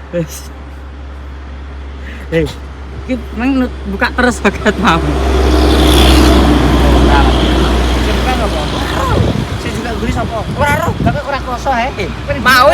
Wis. Iki nang buka terus bagat mau. Bukan apa? Saya juga guri sapa? Ora ro, tapi ora kroso he. Mau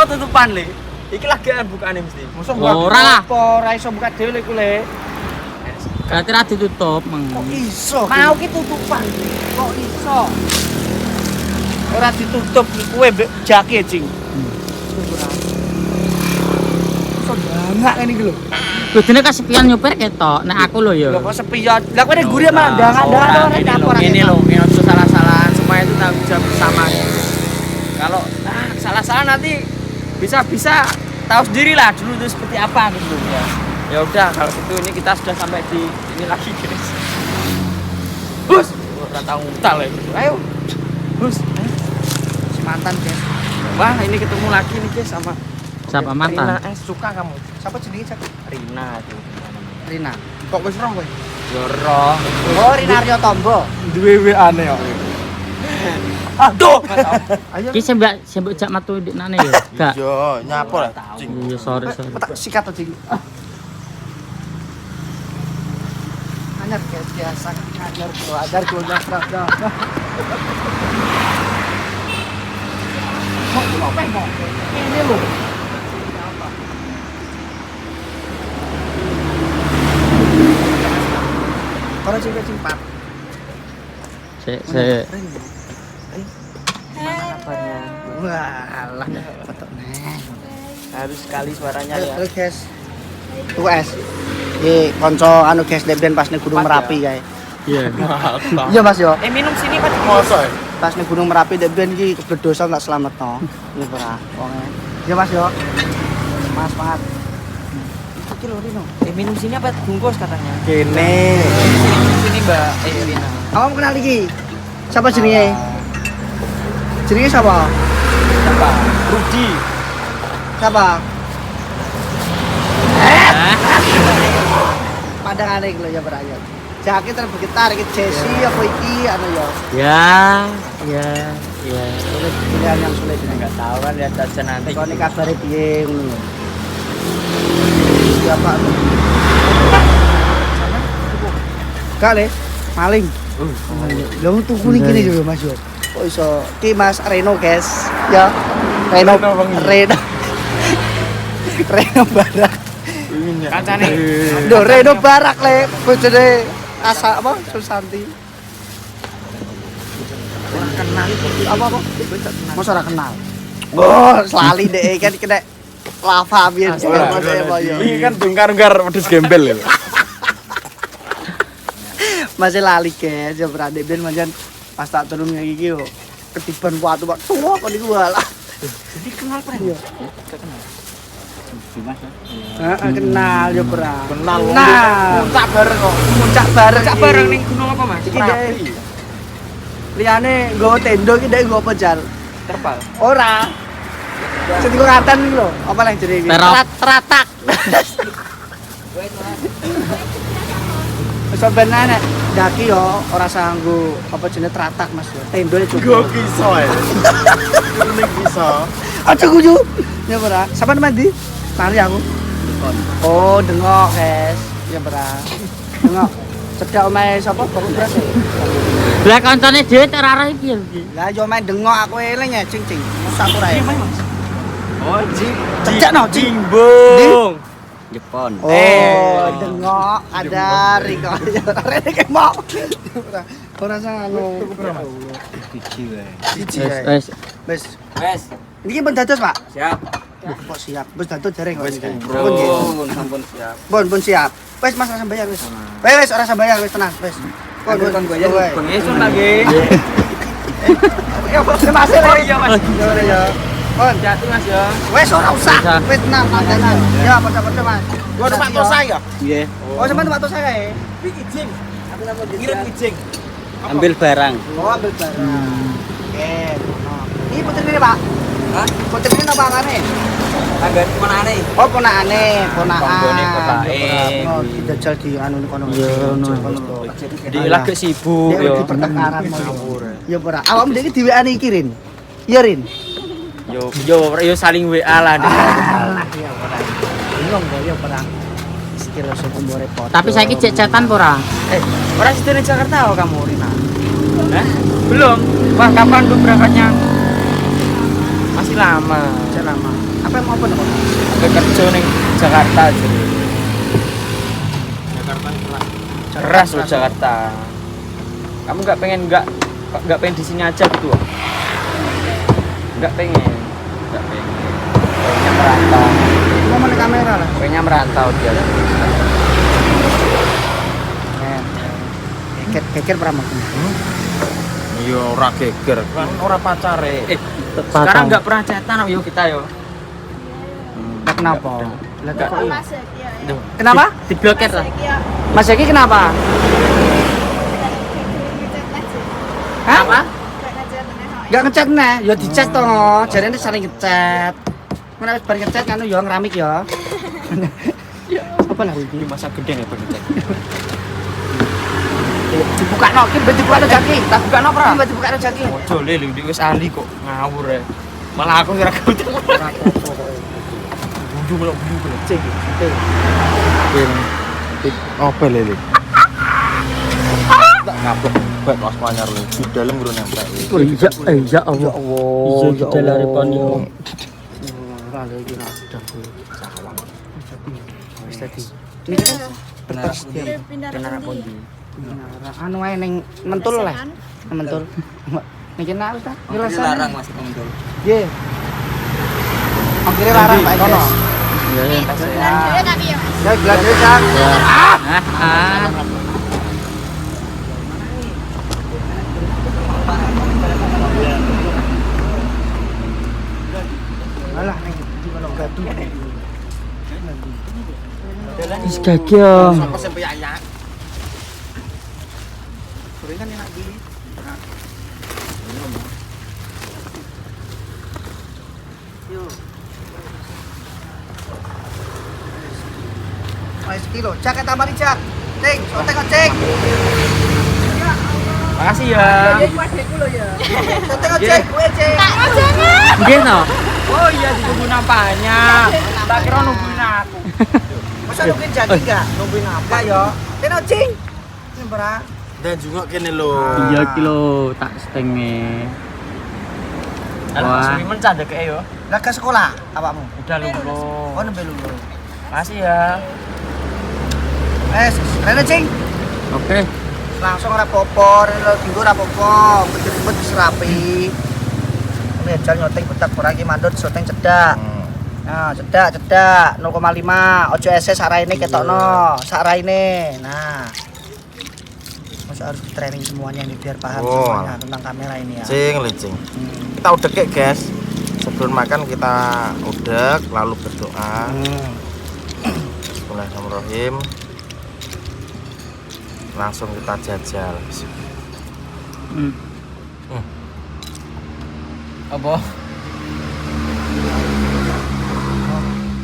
tutupan le. Iki lagi bukane mesti. Mosok Ora lah. ora iso buka dhewe iku le. Berarti ra ditutup, Mang. Kok iso? Mau ki tutupan. Kok iso? Ora ditutup kuwe jake, Cing. Iso banget kan iki lho. Kudune kesepian nyopir ketok, nek aku lho ya. Lho kok sepi ya. Lah kowe guri mah dangan-dangan ora dapur. Ini loh, ini harus salah-salahan, semua itu tanggung jawab bersama. Kalau salah-salah nanti bisa tahu sendiri lah dulu itu seperti apa gitu ya. Ya udah kalau gitu ini kita sudah sampai di ini lagi guys. Bus, ora tahu ngutal ya. Ayo. Bus. Si mantan, guys. Wah, ini ketemu lagi nih guys sama Siapa mantan? Rina, suka kamu. Siapa jenenge Cak? Rina tuh. Rina. Kok wis roh kowe? Yoro. Oh, Rina Aryo Tombo. Duwe WA-ne kok. Aduh. Ayo. Ki sembak jak matu ndekne ya. Gak. Iya, nyapo lah. Iya, sorry. Tak sikat to, Cing. Anyar guys, biasa anyar bro, ajar golnya dah. Mau apa mau? Ini lho. Kalau cing pat. Sik. Kabarnya Wah, alah. Foto neh. harus sekali suaranya ya. Halo guys. Tuh es. Iki kanca anu guys Deben pas ning Gunung Merapi kae. Iya. Iya Mas yo. Minum sini Pak. Masa ya? Pas ning Gunung Merapi Deben iki kebledosan tak slametno. Iya ora. Wonge. Iya Mas yo. Mas semangat. Iki lho Rino. Minum sini apa bungkus katanya? Kene. Sini Mbak Rina. Kamu kenal iki? Siapa jenenge? Jenenge siapa? Siapa? Rudi. Siapa? Padangane iki lho ya berayat. Jake terbegitar iki Jesse apa iki anu ya. Ya. Sulit pilihan yang sulit ini. Enggak tahu kan lihat aja nanti. Kau ini kabare piye ngono. Siapa? Sana? Gak le, maling. Lha tuku niki kene yo Mas yo. Kok iso ki Mas Reno guys. Ya. Reno. Reno Barak. Kancane. Lho Reno Barak le bojone Asa apa Susanti. Orang kenal Apa kok? Masa ora kenal. Oh, selali deh kan kena lava biar Ini kan dungkar-dungkar pedes gembel ya. masih lali guys ya berade ben manjan pas tak turun kayak gini yo ketiban watu pak tua kok niku lah Jadi kenal pren. Iya. Kenal. kenal ya bra Kenal. nah Puncak bareng kok. puncak bareng Cak bareng ning gunung apa Mas? iki deh liane nggawa tendo iki deh nggawa pejal Terpal. ora sing ngatan iki lho apa lah jenenge iki Terop. teratak sebenarnya daki yo ora sanggup apa jenenge teratak Mas yo tendo Gue cukup bisa ya. Ini bisa. aja guyu ya ora sampean mandi lari aku oh dengok guys ya ora dengok cedak omahe sapa bapak beras ya Lah kancane dhewe tak arah iki. lah yo main dengok aku eling ya cing masa aku ra eling Oh, cedak no cing Jimbung. Jepon. oh dengok ada riko rene ke mau ora sanggup Biji wae. siji Wes. wis Wes, iki ben dados Pak siap. kok siap wis dados dereng Wis, Bro, sampun siap. Pun siap. Wes Mas rasa bayar wis. Wes ora sambayar wis tenang wis. Kon bayar Wes. pengesun lagi. Ya Mas Mas. Oh iya Mas. Ya ya. Pun Jatuh Mas ya. wes ora usah. Usah. Wis tenang santai. Ya padha-padha Mas. Gua numpak tosa ya. Iya. Oh sampean tempat tos saya. Iki ijing. Aku nang ngirim ijing. Ambil barang. Oh ambil barang. Oke. Ini putri ini Pak. Hah? Putri ini apa aneh? Tanggan kemana nih? Oh ponakane, ponakan. Konggone potake. Oh dijajal di anu kono. Iya, ono. Di lagi sibuk Dia yo. di pertengkaran mau. Ya ora. Awakmu dhewe diweani iki Rin. Ya Rin. Yo saling WA lah. Alah ya ora. enggak ya perang. Sekilo seumur repot. Tapi saiki cek cetan ora? Orang situ di Jakarta kamu Rina? Belum. Wah, kapan tuh berangkatnya? Masih lama. lama. Apa yang mau apa nih? Kerja ning Jakarta aja. Jakarta keras. Keras loh Jakarta. Kamu nggak pengen di sini aja gitu? Nggak pengen. Pengennya merantau. Mau mana kamera lah. Pengennya merantau dia. Keker berapa? Iya ora geger, kan ora pacare. Sekarang nggak pernah chatan yuk kita yo. Kenapa? Nggak. Kenapa? Diblokir lah. Mas Eki kenapa? Hah? Apa? Gak ngechat nih, ya dichat toh. Jadi ini saling ngechat. Mana bareng ngechat kan yo ngeramik ya. Apa lah Di ini? masa gede nih pengen. Dibuka no, dibuka no jaki. Tak buka no pra. Dibuka no jaki. Ojo le lu wis ahli kok ngawur ya. Malah aku kira kau tuh. Bundu cek. Apa lele? Tak ngabek baik pas panyar lho. Di dalam guru nempel. Iya Allah. Iya kita lari pani. Ora lagi nak dapur sawang. Wis tadi. Ini kan Benar. Pindah Benar rendi. pondi. anu ae ning mentul lah. Mentul. Niki nak ta? Jelasan. Mas Mentul. Nggih. Akhirnya larang Pak Ekono. Iya iya. Lanjutnya kami ya Mas. Ya gelar dhewe Cak. Alah ning di Gunung Gadu. Wis gagah. Sampai sampai ayak. Goreng kan enak di. Yo. Mas kilo, Cak tambah nih Cak. Cing, sotek cing. Makasih ya. Sotek cing, kue cing. Nggih no. Oh iya ditunggu nampaknya. Tak kira nungguin aku. Masa nungguin jadi enggak? Nungguin apa ya? Teno cing. Ini berapa? Dan juga kene lho. Iya kilo tak setengah. Wah, Suwimen cah dek yo. Lah ke sekolah awakmu? Udah lulus. Oh nembe lulus. Makasih ya. Rene cing. Oke. Langsung ora popor, tinggu ora popo, betul-betul diserapi. Ini aja nyoteng betak ora iki mandut syuting cedak. Nah, cedak 0,5. Ojo SS saraine ketokno, saraine. Nah. Mas harus training semuanya nih biar paham Oh. semuanya tentang kamera ini ya. Cing, licing. Kita udek ya, guys. Sebelum makan kita udek lalu berdoa. Bismillahirrahmanirrahim. Langsung kita jajal. Apa?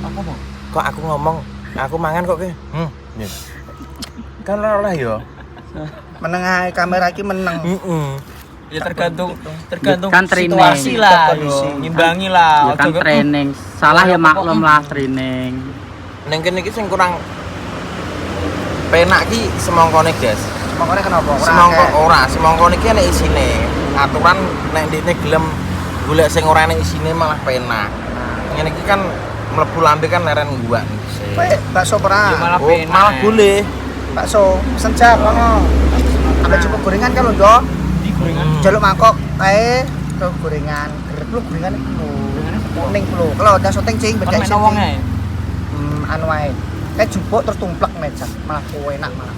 Apa mau? Kok aku ngomong, aku mangan kok ke? Kan ora ya. Menengah kamera iki meneng. Ya tergantung Kan training. situasi lah, Kondisi. yo. Ngimbangi lah. Ya kan Ojo ke- training. Salah ya maklum lah training. Ning kene iki sing kurang penak ki semongkone, guys. Makanya kenapa? Semongko iki nek isine. Aturan nek ndekne gelem golek sing ora nek isine malah penak. Ngene iki kan mlebu lambe kan leren gua. Bakso Ya perang. malah Oh, penak. malah boleh. Bakso pesen Cak kono. Ambil cukup gorengan kan lho, Ndok. Di gorengan. Jaluk mangkok kae ke gorengan. Gerep lu gorengan iki lho. Kuning lho. Kalau udah syuting cing Kan beda mek wonge. Anu wae. Kayak jupuk terus tumplek meja. Malah enak malah.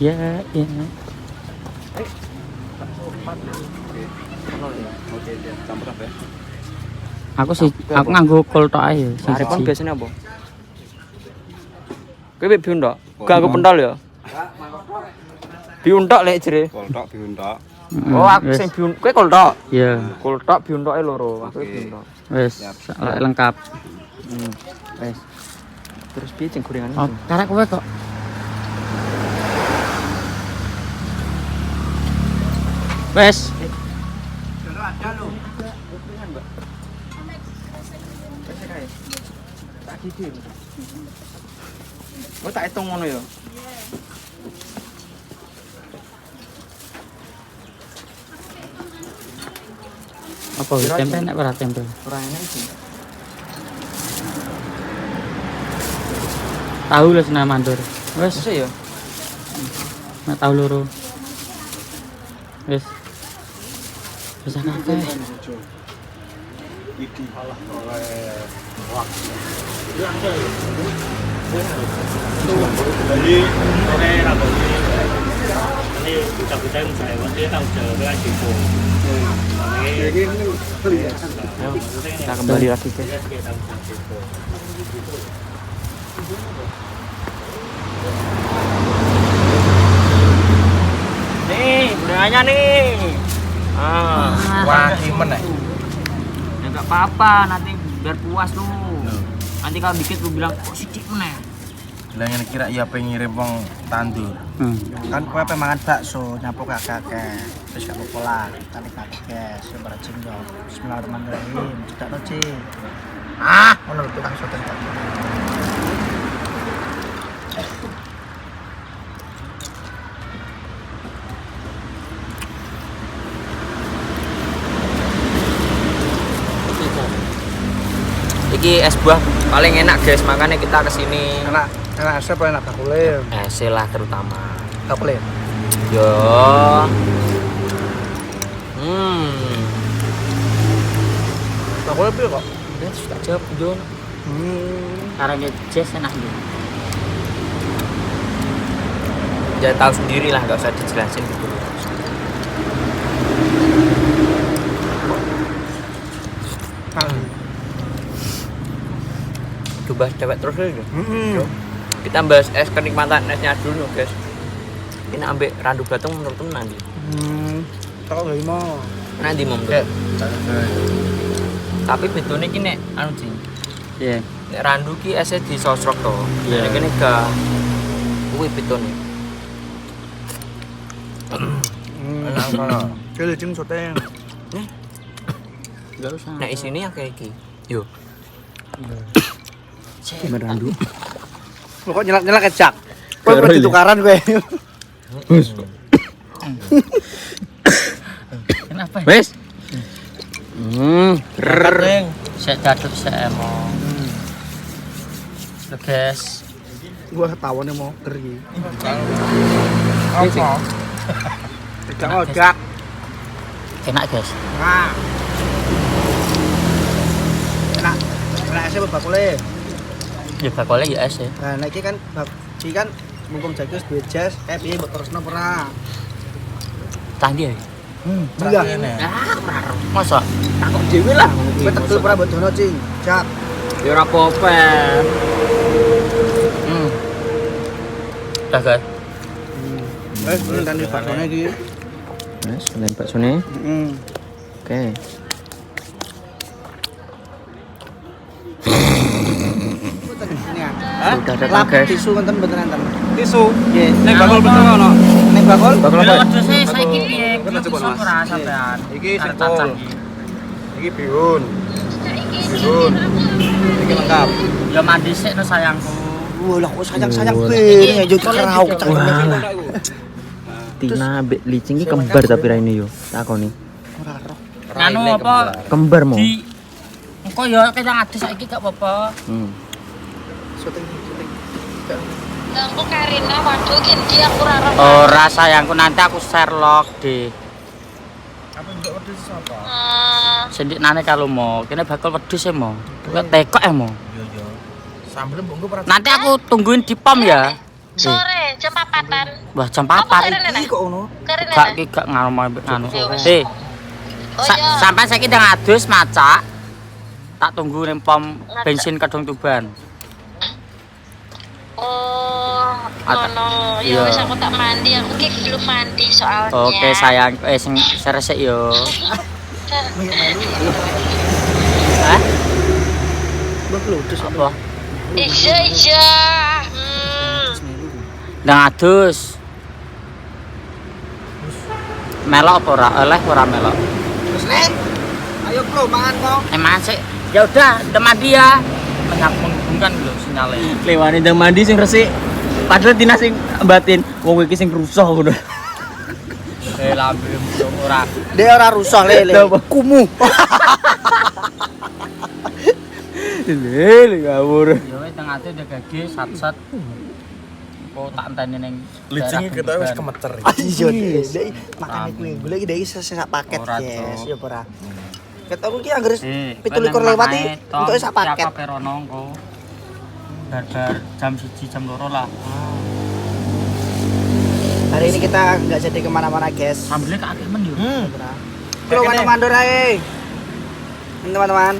Ya, ya. Aku nganggo kol tok ae. Arepon biasanya apa? Kowe mek biundok? Gak aku pentol ya. Biundok lek jere. Koltok biuntok. Oh, aku sing biun. Kowe koltok. Ya, Koltok biundoke loro. Aku biundok. wes lengkap. Wes. Terus piye ceng gorengan Oh, karek kowe kok. Wes. Oh tak hitung ngono ya. Apa tempe nek ora tempe? Ora enak sih. Tahu lah senam mandor. Wes ya? nek tahu loro. Wes. Wes akeh. Bali sore ra bali. Ini kita saya waktu tahu jalan lagi po. Kita kembali lagi ke. Nih, budayanya nih. Wah, gimana? Ya enggak apa-apa, nanti biar puas lu. Nanti kalau dikit lu bilang kok sithik meneh. Lah ngene kira ya pengen ngirim wong tandur. Kan kowe pe mangan bakso nyapu kakek. Wis gak apa-apa lah, tali kakek sing ora jenggo. Bismillahirrahmanirrahim. Cedakno, Cing. Ah, ngono lho tukang soto. Iki es buah paling enak guys, makanya kita kesini. Enak es apa enak bakule? Es lah terutama. Bakule. Yo. Bakule piye kok? Wes tak jawab yo. Caranya jazz enak gitu. Ya tahu sendiri lah, nggak usah dijelasin gitu. Coba cewek terus aja. Kita bahas es kenikmatan esnya dulu guys. Ini ambil randu batung menurut nanti. Tak gak mau. Nanti mau menurut. Tapi bedone iki nek anu sih. Iya. Nek randu ki esnya disosrok to. Nek kene ga kuwi bedone. Enak banget. Kele jeng soteng. Enggak usah. Nek isine akeh iki. Yo. Merandu. Kok nyelak-nyelak kecak. Kowe perlu tukaran kowe. Kenapa? Wes. Saya daduk saya mau. Guys. Gua ketawone mau ger iki. Apa? Tidak ojak. Enak guys. Nah. Enak. Enak es bakule. Ya bakole ya es ya. Nah, iki kan iki kan mumpung jagus duwe jas, piye mbok terusno ora? Tanggi ya. Iya. Masa takut dhewe lah. Kowe tekel ora mbok dono, Cing. Jak. Ya ora apa-apa. Dah guys. Wes ngenteni baksone iki. Wes, ngenteni baksone. Oke. Sudah datang guys. Tisu wonten mboten enten. Tisu. Nggih. Ning bakul betul ono. Ning bakul? Bakul Lha apa? wedhus saiki piye? Coba coba, Mas. Ora sampean. Iki Arep sentol. cacah iki. Iki bihun. Bihun. Iki lengkap. Ya mandi sik no sayangku. Wah, lah kok sayang-sayang kowe yo kerau kecak. Tina ambek licing iki kembar tapi ra ini yo. Takoni. Ora roh. Anu apa? Kembar mau. Di engko ya kita ngadus saiki gak apa-apa. Syuting. Aku Karina, waduh gini aku rara. Ora sayangku, nanti aku Sherlock deh. Apa mbok wedhus sapa? Sendik nane kalau mau, kene bakal wedhus ya mau. Kok tekok ya mau. Yo yo. Sambel mbok ora. Nanti aku tungguin di pom ya. Sore, jam 4-an. Wah, jam 4 Iki kok ngono? Karina. Gak ki gak nganu. Eh, Oh iya. sampai saiki ndang adus macak. Tak tunggu ning pom bensin Kedung Tuban. Oh, ngono. Ya wis aku tak mandi, aku ki belum mandi soalnya. Oke, sayang. Sing resik yo. Hah? Mbok ludus Apa? Iya. Ndang adus. Melok apa ora? Oleh ora melok? Terus nek lo mangan kok. Masih. Ya udah, teman dia menghubungkan lho sinyalnya. Lewane ndang mandi sing resik. Padahal Tina sing batin, wong iki sing rusuh ngono. Lambe ora. Dia ora rusuh lele. Kumuh. Lele ngawur. Ya wis teng ate udah gage sat-sat. Kok tak enteni ning Licinge kita wis kemecer. Iya, Dek. Makane kuwi golek iki Dek sak paket, Ora, guys. Cok. Ya ora. Ketoku ki anggere Eh, 17 lewati untuk sak paket. Siapa perono engko? Bar jam 1 jam 2 lah. Hari ini kita nggak jadi kemana-mana, guys. Sambelnya kakek men yo. Kalau mandor ae. Teman-teman.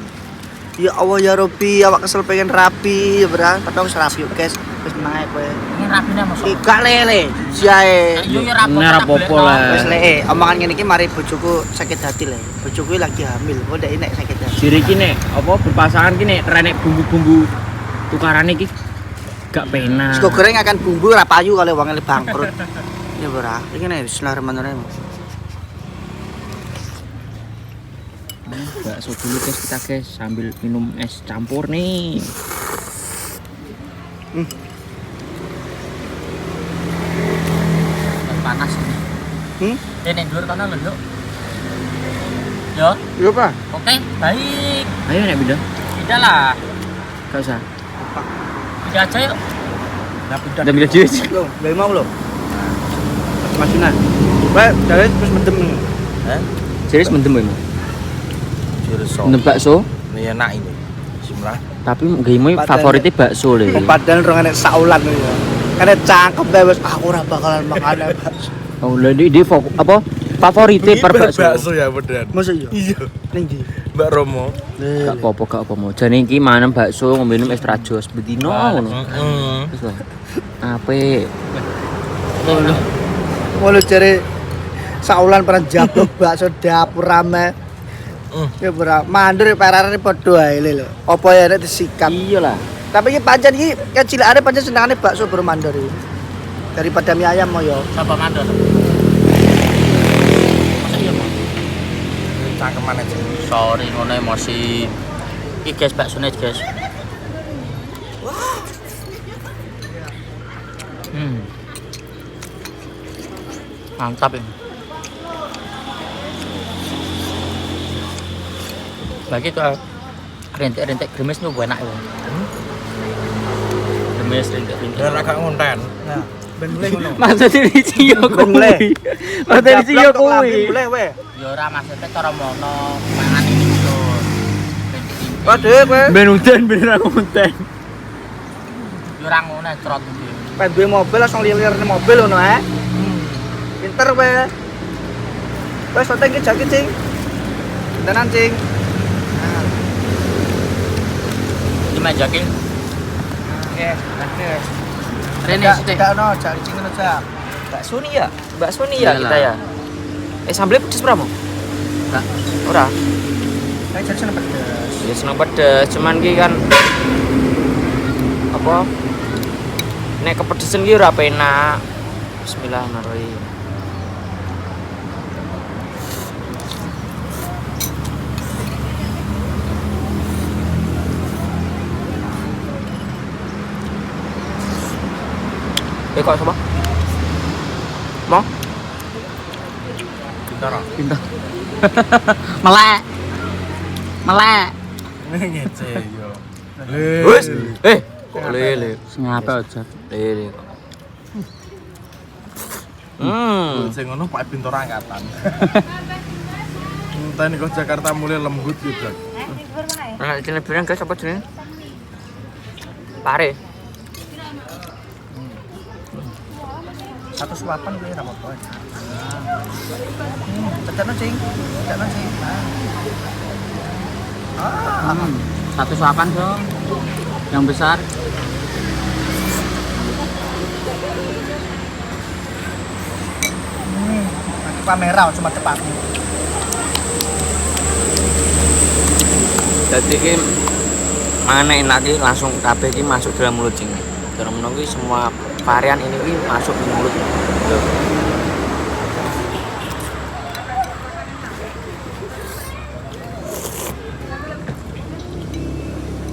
Ya Allah ya Robi, awak kesel pengen rapi ya bra. Padahal wis rapi yuk, guys. Wis menang ae kowe. Ini rapine mosok. Gak lele, siae. Yo yo rapo. Nah, rapopo lah. Wis le, omongan ngene iki mari bojoku sakit hati le. Bojoku lagi hamil, kok ndek nek sakit hati. Siri ki nek apa berpasangan ki nek renek bumbu-bumbu tukarane ki gak penak. Sego goreng akan bumbu ora payu kalau wong bangkrut. Ya bra, iki nek bismillahirrahmanirrahim. Bakso dulu guys kita guys sambil minum es campur nih. Panas ini. Hmm? Ini dhuwur kono lho, Nduk. Yo, Yo apa? oke, baik. Ayo nek pindah. Tidak lah. Gak usah. Tidak aja yuk. Udah pindah dhewe. Lo, gak mau lo. Masunan. Wae, dari terus mendem. Serius mendem emang. Jurus Mendem bakso, ini enak ini. Bismillah. tapi gayemu favoritnya bakso le. Padahal rong enek saulan ya. Karena cakep bae wis aku ora bakalan makan bakso. Oh, lah di apa? Favoritnya per bakso. ya beneran. Masa iya? Iya. Ning ndi? Mbak Romo. Gak apa-apa mau. Jane iki mangan bakso ngombe minum extra jos bedino ngono. Heeh. Wis lah. Apik. Walu jare saulan pernah jablok bakso dapur rame. Ya ora mandur parane padha ae lho. Apa ya nek disikat. Iyalah. Tapi iki pancen iki kecilikane pancen senengane bakso bro mandur iki. Daripada mie ayam mo yo. Sapa mandor? Cangkeman aja. Sorry ngono emosi. Iki guys baksone guys. Mantap ini. Bagi tuh rentek-rentek gremes nu enak ya. Gremes rentek-rentek. Dan agak ngonten. Nah, ben mulai ngono. Masa diri sih yo Ben mulai. kuwi. Masa diri sih yo kuwi. Boleh we. Ya ora maksudnya cara mono mangan ini lho. Rentek-rentek. Waduh kowe. Ben udan beneran konten. Ya ora ngono trot iki. Pen duwe mobil langsung lilir ning mobil ngono Pinter kowe. Wes foto iki jakit cing. Tenan cing. Ini majakin. Oke, lanjut. Rene sithik. Tidak ono, cari cing ngono jak. Bakso nih ya? Bakso nih ya Iyalah. kita ya. Sambelnya pedes berapa? Enggak. Ora. Kayak jadi seneng pedes. Ya seneng pedes, cuman ki kan apa? Nek kepedesan ki ora penak. Bismillahirrahmanirrahim. Kok coba? Mau? Pintar. Pintar. Melek. Melek. Ngece yo. Wes. Kok lele? Ngapa aja? Lele kok. Sing ngono Pak Pintar angkatan. Enteni kok Jakarta mulai lembut gitu. Nah, jenenge brand guys apa jenenge? Pare. Satu suapan kuwi ra apa-apa. Cecana cing. Cecana cing. Satu suapan dong. Yang besar. Nanti kamera cuma cepat. Jadi ki mana enak ki langsung kabeh ki masuk dalam mulut cing. Dalam menunggu semua varian ini ki masuk di mulut. Tuh.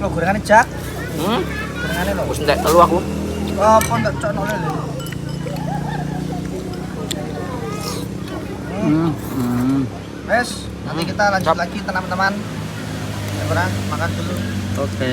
Lo gorengannya Jak. Gorengannya lo. Wis entek telu aku. Apa ndak cocok lho. Wes, nanti kita lanjut lagi teman-teman. Ya, makan dulu. Oke.